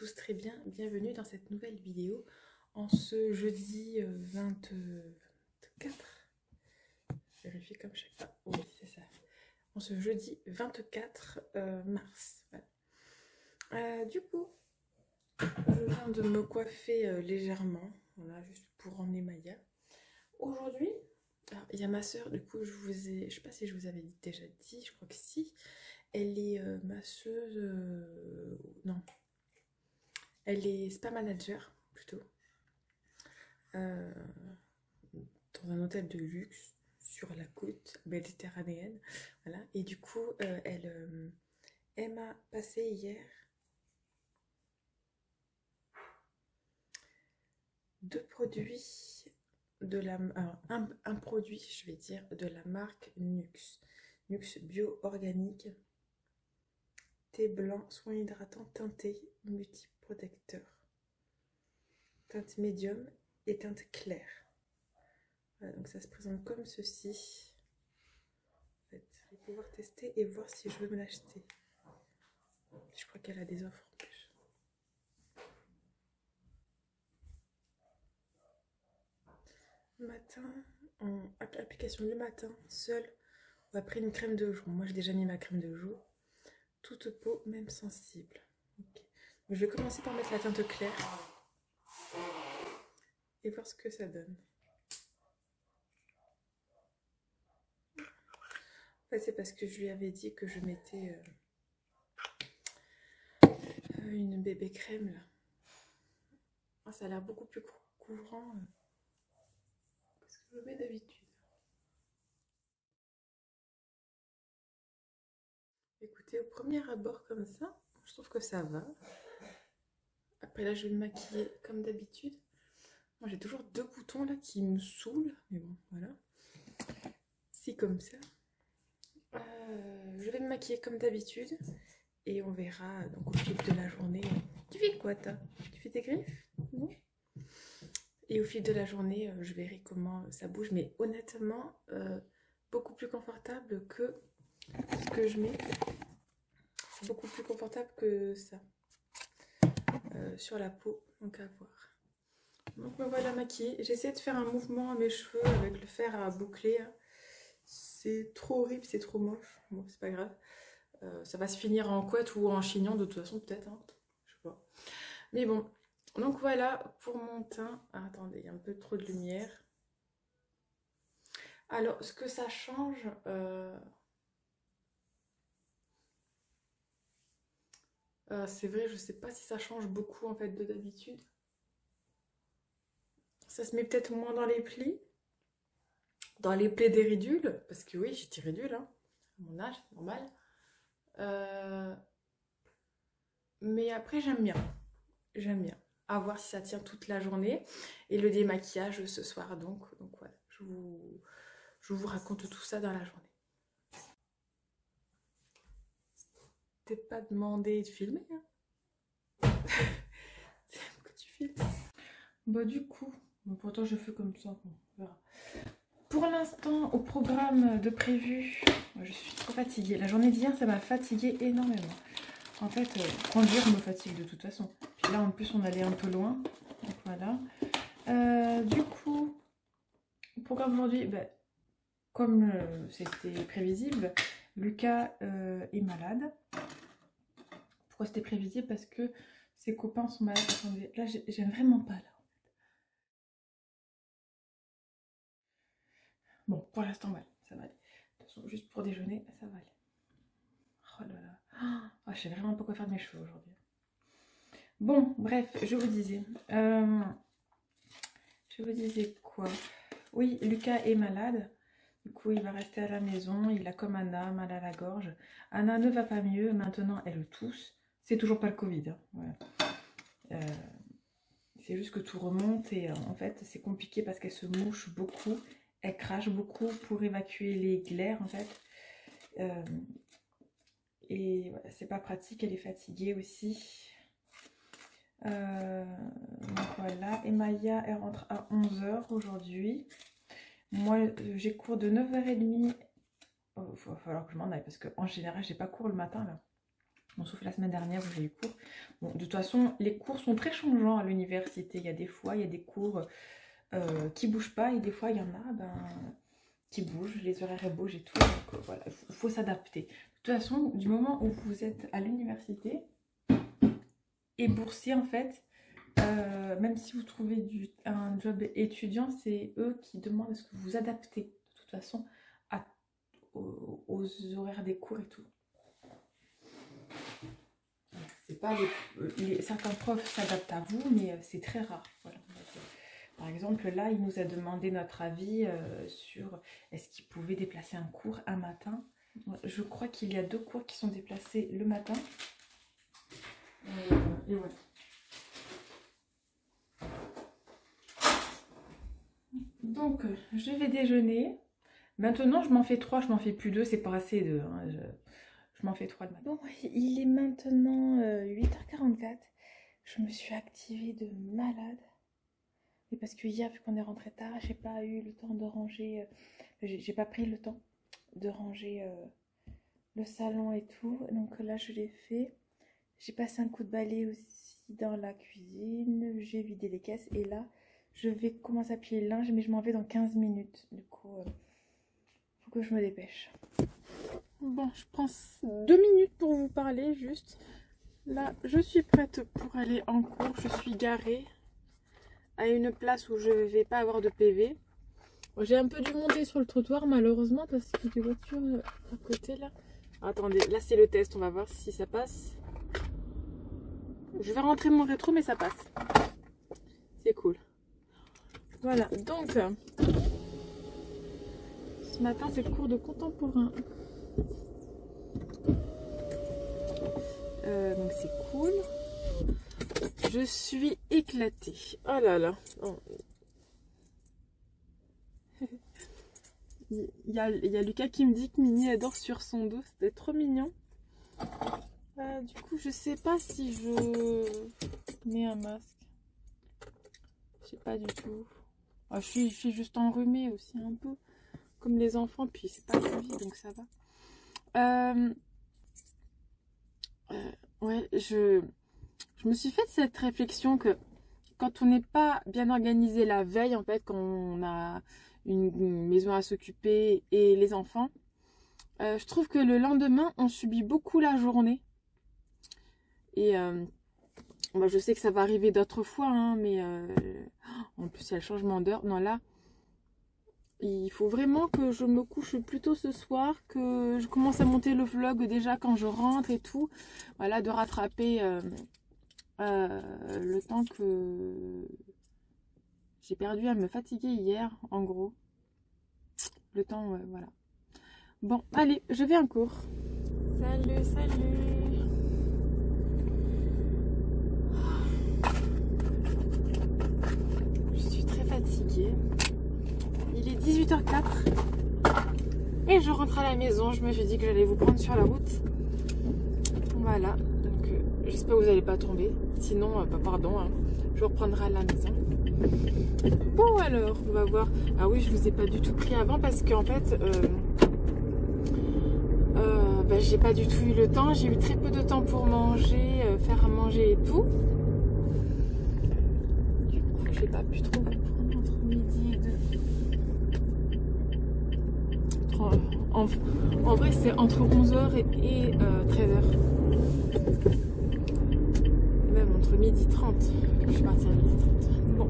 tous très bien, bienvenue dans cette nouvelle vidéo en ce jeudi 24. Vérifier comme chaque fois. Oui, c'est ça. En ce jeudi 24 mars. Voilà. Du coup, je viens de me coiffer légèrement, voilà, juste pour emmener Maya. Aujourd'hui, il y a ma soeur, du coup, je sais pas si je vous avais déjà dit, je crois que si. Elle est masseuse, non, elle est spa manager plutôt, dans un hôtel de luxe sur la côte méditerranéenne, voilà. Et du coup, elle m'a passé hier deux produits de la, un produit, je vais dire, de la marque Nuxe, Nuxe bio organique. Thé blanc, soin hydratant, teinté, multiprotecteur. Teinte médium et teinte claire. Voilà, donc ça se présente comme ceci. En fait, je vais pouvoir tester et voir si je veux me l'acheter. Je crois qu'elle a des offres en plus. Matin, en application du matin, seule ou après une crème de jour. Moi j'ai déjà mis ma crème de jour. Toute peau, même sensible. Okay. Donc, je vais commencer par mettre la teinte claire et voir ce que ça donne. En fait, c'est parce que je lui avais dit que je mettais une bébé crème là. Oh, ça a l'air beaucoup plus couvrant que ce que je mets d'habitude. Écoutez, au premier abord comme ça, je trouve que ça va. Après là, je vais me maquiller comme d'habitude. Moi, j'ai toujours deux boutons là qui me saoulent, mais bon, voilà. C'est comme ça. Je vais me maquiller comme d'habitude et on verra donc au fil de la journée. Tu fais quoi toi? Tu fais tes griffes? Non? Et au fil de la journée, je verrai comment ça bouge, mais honnêtement, beaucoup plus confortable que ce que je mets. C'est beaucoup plus confortable que ça sur la peau, donc à voir. Donc me voilà maquillée. J'essaie de faire un mouvement à mes cheveux avec le fer à boucler. C'est trop horrible, c'est trop moche. Bon, c'est pas grave. Ça va se finir en couette ou en chignon de toute façon, peut-être. Hein. Je sais pas. Mais bon. Donc voilà pour mon teint. Ah, attendez, il y a un peu trop de lumière. Alors, ce que ça change... c'est vrai, je sais pas si ça change beaucoup en fait de d'habitude. Ça se met peut-être moins dans les plis. Dans les plaies des ridules, parce que oui, j'ai des ridules, hein, à mon âge, c'est normal. Mais après, j'aime bien. J'aime bien. À voir si ça tient toute la journée. Et le démaquillage ce soir, donc voilà. Je vous raconte tout ça dans la journée. T'es pas demandé de filmer, hein. Que tu filmes. Bah du coup, pourtant je fais comme ça, on verra. Pour l'instant, au programme de prévu, je suis trop fatiguée. La journée d'hier, ça m'a fatiguée énormément. En fait, conduire me fatigue de toute façon. Puis là, en plus, on allait un peu loin. Donc voilà. Du coup, au programme aujourd'hui, bah, comme c'était prévisible, Lucas est malade. Pourquoi c'était prévisible? Parce que ses copains sont malades. Attendez, là, j'aime vraiment pas là. Bon, pour l'instant, ouais, ça va aller. De toute façon, juste pour déjeuner, ça va aller. Oh là là. Oh, je sais vraiment pas quoi faire de mes cheveux aujourd'hui. Bon, bref, je vous disais. Je vous disais quoi? Oui, Lucas est malade. Du coup, il va rester à la maison. Il a comme Anna, mal à la gorge. Anna ne va pas mieux. Maintenant, elle tousse. C'est toujours pas le Covid. Hein. Ouais. C'est juste que tout remonte et en fait, c'est compliqué parce qu'elle se mouche beaucoup. Elle crache beaucoup pour évacuer les glaires en fait. Et voilà, c'est pas pratique. Elle est fatiguée aussi. Donc voilà. Et Maya, elle rentre à 11 h aujourd'hui. Moi, j'ai cours de 9 h 30. Il va falloir que je m'en aille parce qu'en général, j'ai pas cours le matin là. Bon, sauf la semaine dernière où j'ai eu cours. Bon, de toute façon, les cours sont très changeants à l'université. Il y a des fois, il y a des cours qui bougent pas et des fois, il y en a qui bougent. Les horaires bougent et tout. Donc voilà, il faut s'adapter. De toute façon, du moment où vous êtes à l'université et boursier, en fait, même si vous trouvez un job étudiant, c'est eux qui demandent à ce que vous vous adaptez de toute façon aux horaires des cours et tout. C'est pas certains profs s'adaptent à vous, mais c'est très rare. Voilà. Par exemple, là, il nous a demandé notre avis sur est-ce qu'il pouvait déplacer un cours un matin. Je crois qu'il y a 2 cours qui sont déplacés le matin. Et voilà. Donc, je vais déjeuner. Maintenant, je m'en fais 3, je m'en fais plus 2, c'est pas assez de... Hein, je m'en fais 3 de matin. Bon, il est maintenant 8h44. Je me suis activée de malade. Et parce que hier, vu qu'on est rentré tard, j'ai pas eu le temps de ranger... j'ai pas pris le temps de ranger le salon et tout. Donc là, je l'ai fait. J'ai passé un coup de balai aussi dans la cuisine. J'ai vidé les caisses. Et là, je vais commencer à plier le linge. Mais je m'en vais dans 15 minutes. Du coup, faut que je me dépêche. Bon, je prends 2 minutes pour vous parler juste. Là, je suis prête pour aller en cours. Je suis garée à une place où je ne vais pas avoir de PV. Bon, j'ai un peu dû monter sur le trottoir malheureusement parce qu'il y a des voitures à côté là. Attendez, là c'est le test, on va voir si ça passe. Je vais rentrer mon rétro mais ça passe. C'est cool. Voilà, donc ce matin c'est le cours de contemporain. Donc c'est cool. Je suis éclatée. Oh là là. Oh. Il y a Lucas qui me dit que Minnie adore sur son dos. C'était trop mignon. Du coup, je sais pas si je mets un masque. Je sais pas du tout. Je suis juste enrhumée aussi un peu. Comme les enfants. Puis c'est pas Covid donc ça va. Ouais, je me suis fait cette réflexion que quand on n'est pas bien organisé la veille, en fait, quand on a une maison à s'occuper et les enfants, je trouve que le lendemain, on subit beaucoup la journée. Et bah, je sais que ça va arriver d'autres fois, hein, mais en plus, il y a le changement d'heure. Non, là, il faut vraiment que je me couche plus tôt ce soir, que je commence à monter le vlog déjà quand je rentre et tout. Voilà, de rattraper le temps que j'ai perdu à me fatiguer hier, en gros. Le temps, voilà. Bon, allez, je vais en cours. Salut, salut. Je suis très fatiguée. Il est 18h04 et je rentre à la maison. Je me suis dit que j'allais vous prendre sur la route. Voilà, donc j'espère que vous n'allez pas tomber. Sinon, pardon, hein, je vous reprendrai à la maison. Bon alors, on va voir. Ah oui, je vous ai pas du tout pris avant parce qu'en fait, bah, j'ai pas du tout eu le temps. J'ai eu très peu de temps pour manger, faire à manger et tout. Du coup, j'ai pas pu trop vous prendre entre midi et 2. En vrai, c'est entre 11h et 13h. Même entre midi 30. Je suis partie à midi 30. Bon.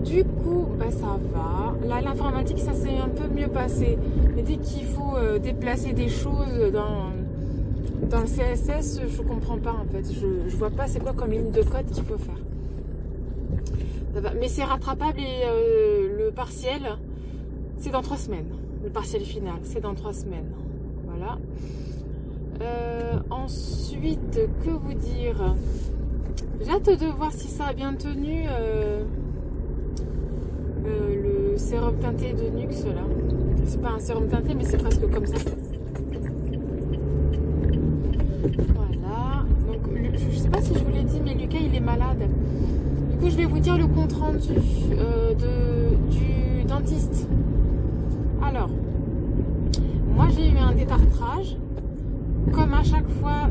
Du coup, bah, ça va. Là, l'informatique, ça s'est un peu mieux passé. Mais dès qu'il faut déplacer des choses dans le CSS, je comprends pas en fait. Je vois pas c'est quoi comme ligne de code qu'il faut faire. Ça va. Mais c'est rattrapable et le partiel, c'est dans 3 semaines. Le partiel final, c'est dans 3 semaines. Voilà. Ensuite, que vous dire? J'ai hâte de voir si ça a bien tenu le sérum teinté de Nuxe là. C'est pas un sérum teinté, mais c'est presque comme ça. Voilà. Donc, je sais pas si je vous l'ai dit, mais Lucas il est malade. Du coup, je vais vous dire le compte rendu du dentiste. Alors, moi j'ai eu un détartrage comme à chaque fois,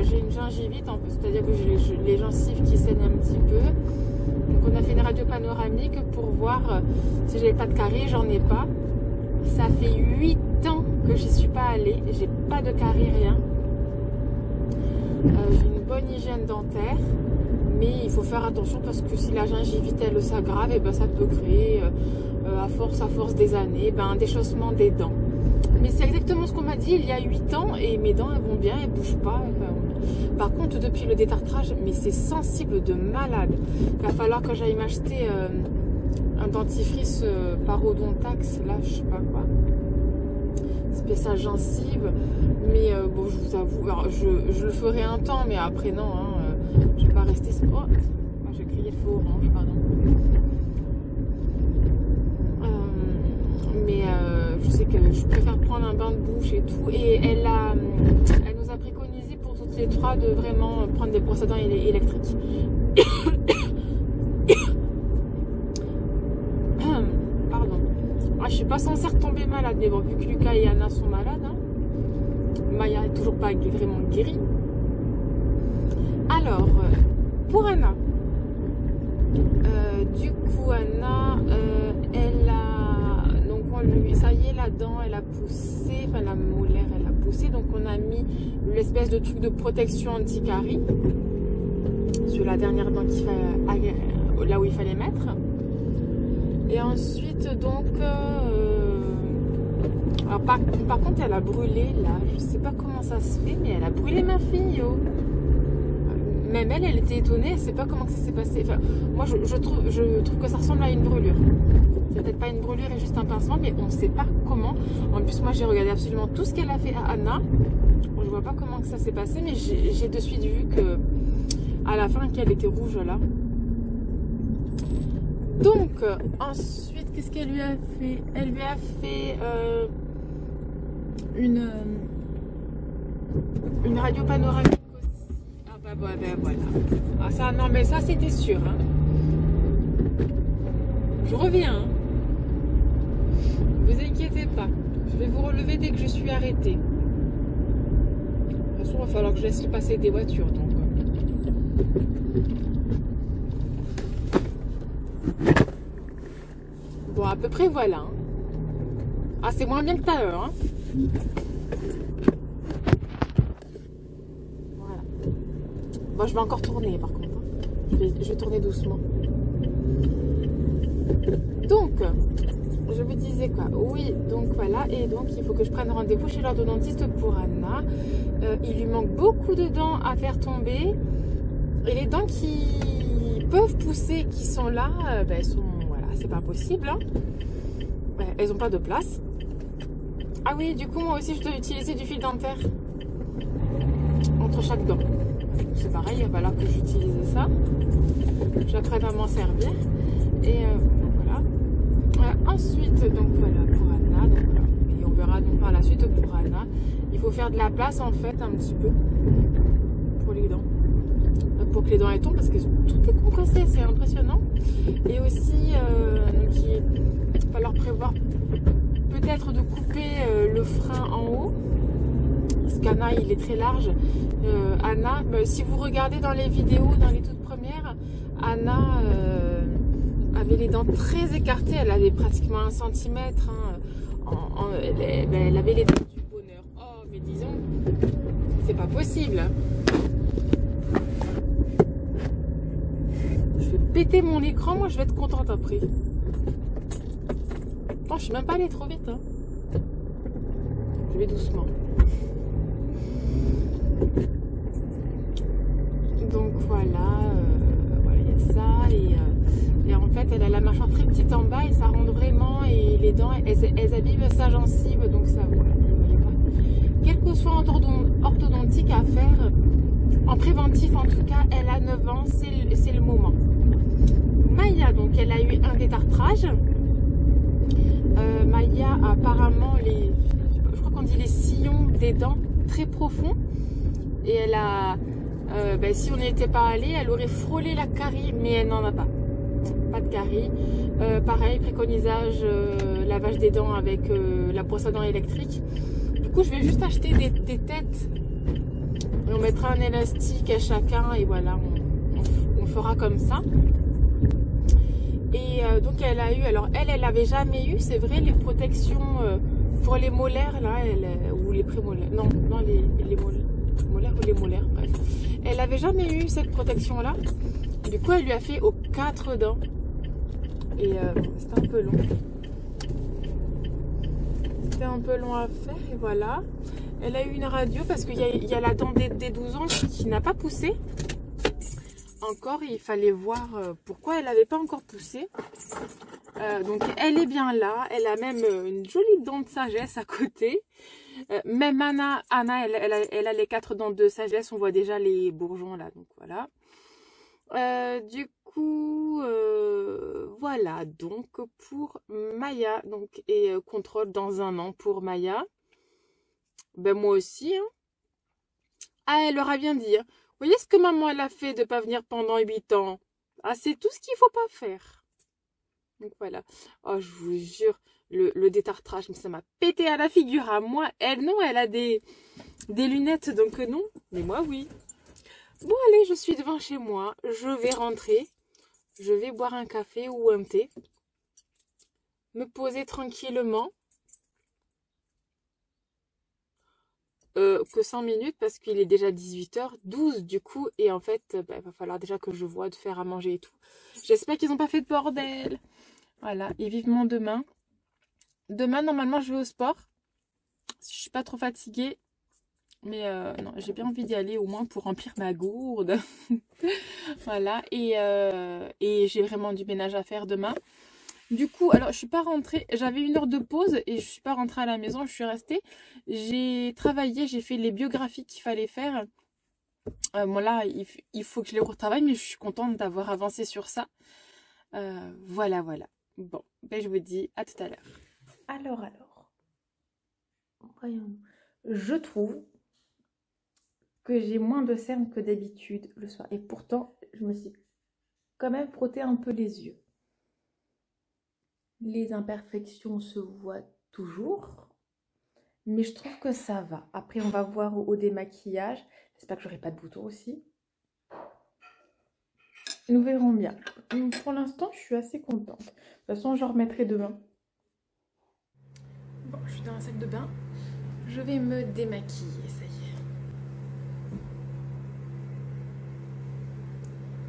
j'ai une gingivite, en fait, c'est-à-dire que j'ai les gencives qui saignent un petit peu. Donc on a fait une radio panoramique pour voir si j'avais pas de caries, j'en ai pas. Ça fait 8 ans que j'y suis pas allée, j'ai pas de caries, rien. J'ai une bonne hygiène dentaire, mais il faut faire attention parce que si la gingivite elle s'aggrave, et ça peut créer à force des années un déchaussement des dents. Mais c'est exactement ce qu'on m'a dit il y a 8 ans et mes dents elles vont bien, elles bougent pas. Par contre depuis le détartrage, mais c'est sensible de malade. Il va falloir que j'aille m'acheter un dentifrice parodontax, là je sais pas quoi, spécial gencive. Mais bon, je vous avoue, alors, je le ferai un temps, mais après non, je vais pas rester. Oh, j'ai crié le feu orange, pardon. Mais je sais que je préfère prendre un bain de bouche et tout. Et elle nous a préconisé pour toutes les trois de vraiment prendre des brosses à dents électriques. Pardon. Je suis pas censée retomber malade, mais bon, vu que Lucas et Anna sont malades, Maya est toujours pas vraiment guérie. Alors, pour Anna, du coup, Anna, elle a, donc ça y est, la dent, elle a poussé, enfin la molaire, elle a poussé, donc on a mis l'espèce de truc de protection anti-carie sur la dernière dent là où il fallait mettre. Et ensuite, donc, alors par contre, elle a brûlé, là, je sais pas comment ça se fait, mais elle a brûlé ma fille, Même elle était étonnée, elle sait pas comment ça s'est passé. Enfin, moi, je trouve que ça ressemble à une brûlure. C'est peut-être pas une brûlure et juste un pincement, mais on sait pas comment. En plus, moi, j'ai regardé absolument tout ce qu'elle a fait à Anna. Je vois pas comment que ça s'est passé, mais j'ai de suite vu que à la fin, qu'elle était rouge, là. Donc, ensuite, qu'est-ce qu'elle lui a fait? Elle lui a fait une radio panoramique aussi. Ah bah voilà. Ah ça, non mais ça c'était sûr. Je reviens. Vous inquiétez pas. Je vais vous relever dès que je suis arrêtée. De toute façon, il va falloir que je laisse passer des voitures. Donc. Bon, à peu près voilà. Ah, c'est moins bien que tout à l'heure. Voilà. Bon, je vais encore tourner par contre. Je vais tourner doucement. Donc, je vous disais quoi? Oui, donc voilà. Et donc, il faut que je prenne rendez-vous chez l'orthodontiste pour Anna. Il lui manque beaucoup de dents à faire tomber. Et les dents qui peuvent pousser, qui sont là, elles sont... Voilà, c'est pas possible. Elles n'ont pas de place. Ah oui, du coup, moi aussi, je dois utiliser du fil dentaire entre chaque dent. C'est pareil, il va falloir que j'utilise ça. J'apprends à m'en servir. Et voilà. Ensuite, donc voilà, pour Anna. Donc, voilà. Et on verra donc par la suite pour Anna. Il faut faire de la place, en fait, un petit peu pour les dents. Pour que les dents elles tombent, parce que tout est compressé, c'est impressionnant. Et aussi, il va falloir prévoir peut-être de couper le frein en haut, parce qu'Anna il est très large. Anna, si vous regardez dans les vidéos, dans les toutes premières, Anna avait les dents très écartées, elle avait pratiquement 1 cm. Elle avait les dents du bonheur. Oh, mais disons, c'est pas possible. Je vais péter mon écran, moi je vais être contente après. Oh, je suis même pas allée trop vite. Je vais doucement. Donc voilà, il y a ça. Et en fait, elle a la mâchoire très petite en bas et ça rentre vraiment. Et les dents, elles abîment sa gencive. Donc ça, voilà. Quelque soit orthodontique à faire, en préventif en tout cas, elle a 9 ans, c'est le moment. Maya, donc elle a eu un détartrage. Maya a apparemment je crois qu'on dit les sillons des dents très profonds. Et elle a, si on n'y était pas allé, elle aurait frôlé la carie, mais elle n'en a pas. Pas de carie. Pareil, préconisage, lavage des dents avec la brosse à dents électrique. Du coup, je vais juste acheter des têtes Et on mettra un élastique à chacun et voilà, on fera comme ça. Et donc elle a eu, alors elle avait jamais eu, c'est vrai, les protections pour les molaires là, ou les prémolaires, non, les molaires ou les molaires, bref. Elle avait jamais eu cette protection là. Du coup elle lui a fait aux 4 dents. Et c'était un peu long. C'était un peu long à faire et voilà. Elle a eu une radio parce qu'il y a la dent des 12 ans qui n'a pas poussé. Encore, il fallait voir pourquoi elle n'avait pas encore poussé. Donc elle est bien là. Elle a même une jolie dent de sagesse à côté. Même Anna elle a les 4 dents de sagesse. On voit déjà les bourgeons là. Donc voilà. Du coup, voilà. Donc pour Maya, donc et contrôle dans 1 an pour Maya. Ben moi aussi. Hein. Ah, elle leur a bien dit. Hein. Vous voyez ce que maman elle a fait de ne pas venir pendant 8 ans? Ah, c'est tout ce qu'il ne faut pas faire. Donc voilà. Oh, je vous jure, le détartrage, ça m'a pété à la figure. À moi, elle, non, elle a des lunettes, donc non. Mais moi, oui. Bon, allez, je suis devant chez moi. Je vais rentrer. Je vais boire un café ou un thé. Me poser tranquillement. Que 100 minutes parce qu'il est déjà 18h12 du coup et en fait il va falloir déjà que je vois de faire à manger et tout. J'espère qu'ils n'ont pas fait de bordel. Voilà, et vivement demain. Demain normalement je vais au sport. Si je suis pas trop fatiguée. Mais non, j'ai bien envie d'y aller au moins pour remplir ma gourde. Voilà, et j'ai vraiment du ménage à faire demain. Du coup, alors je suis pas rentrée, j'avais 1 heure de pause et je suis pas rentrée à la maison, je suis restée. J'ai travaillé, j'ai fait les biographies qu'il fallait faire. Bon là, il faut que je les retravaille, mais je suis contente d'avoir avancé sur ça. Voilà. Bon, ben je vous dis à tout à l'heure. Alors, voyons. Je trouve que j'ai moins de cernes que d'habitude le soir. Et pourtant, je me suis quand même frotté un peu les yeux. Les imperfections se voient toujours, mais je trouve que ça va. Après, on va voir au démaquillage. J'espère que j'aurai pas de boutons aussi. Nous verrons bien. Pour l'instant, je suis assez contente. De toute façon, je remettrai demain. Bon, je suis dans la salle de bain. Je vais me démaquiller, ça y est.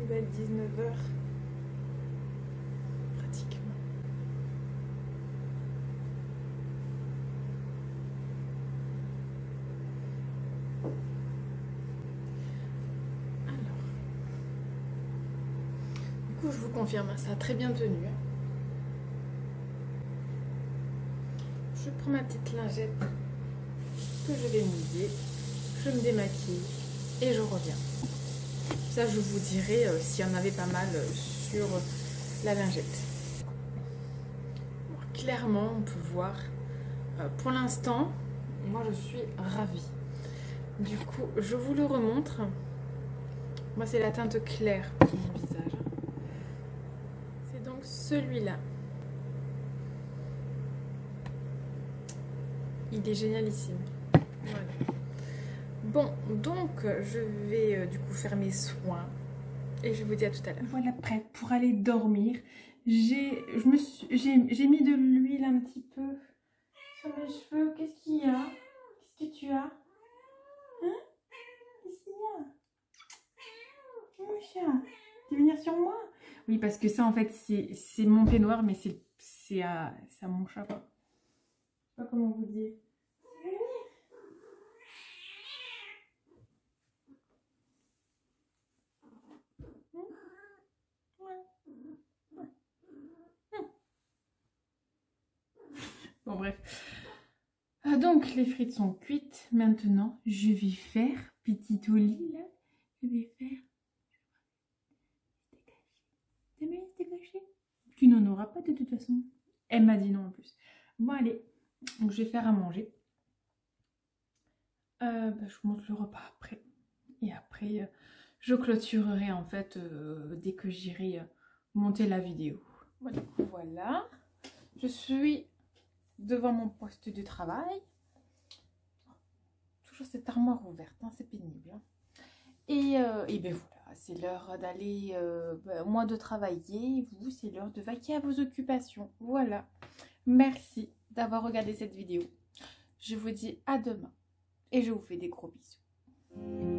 Il va être 19h. Pratiquement. Je vous confirme, ça a très bien tenu. Je prends ma petite lingette que je vais mouiller, je me démaquille et je reviens. Ça, je vous dirai s'il y en avait pas mal sur la lingette. Bon, clairement, on peut voir. Pour l'instant, moi, je suis ravie. Du coup, je vous le remontre. Moi, c'est la teinte claire pour mon visage. Donc celui-là, il est génialissime. Voilà. Bon, donc je vais du coup faire mes soins et je vous dis à tout à l'heure. Voilà, prête pour aller dormir. J'ai mis de l'huile un petit peu sur mes cheveux. Qu'est-ce qu'il y a? Qu'est-ce que tu as? Hein? Qu'est-ce qu'il y a? Mon chat, tu veux venir sur moi? Oui, parce que ça, en fait, c'est mon peignoir, mais c'est à mon chat, quoi. Je sais pas comment vous dire. Bon, bref. Donc, les frites sont cuites. Maintenant, je vais faire, petit au lit, là, je vais faire... Tu n'en auras pas de toute façon. Elle m'a dit non en plus. Bon allez, donc je vais faire à manger. Je vous montre le repas après. Et après, je clôturerai en fait dès que j'irai monter la vidéo. Voilà. Je suis devant mon poste de travail. Toujours cette armoire ouverte, hein, c'est pénible. Hein. Et ben voilà, c'est l'heure d'aller, moi de travailler, vous, c'est l'heure de vaquer à vos occupations. Voilà. Merci d'avoir regardé cette vidéo. Je vous dis à demain et je vous fais des gros bisous.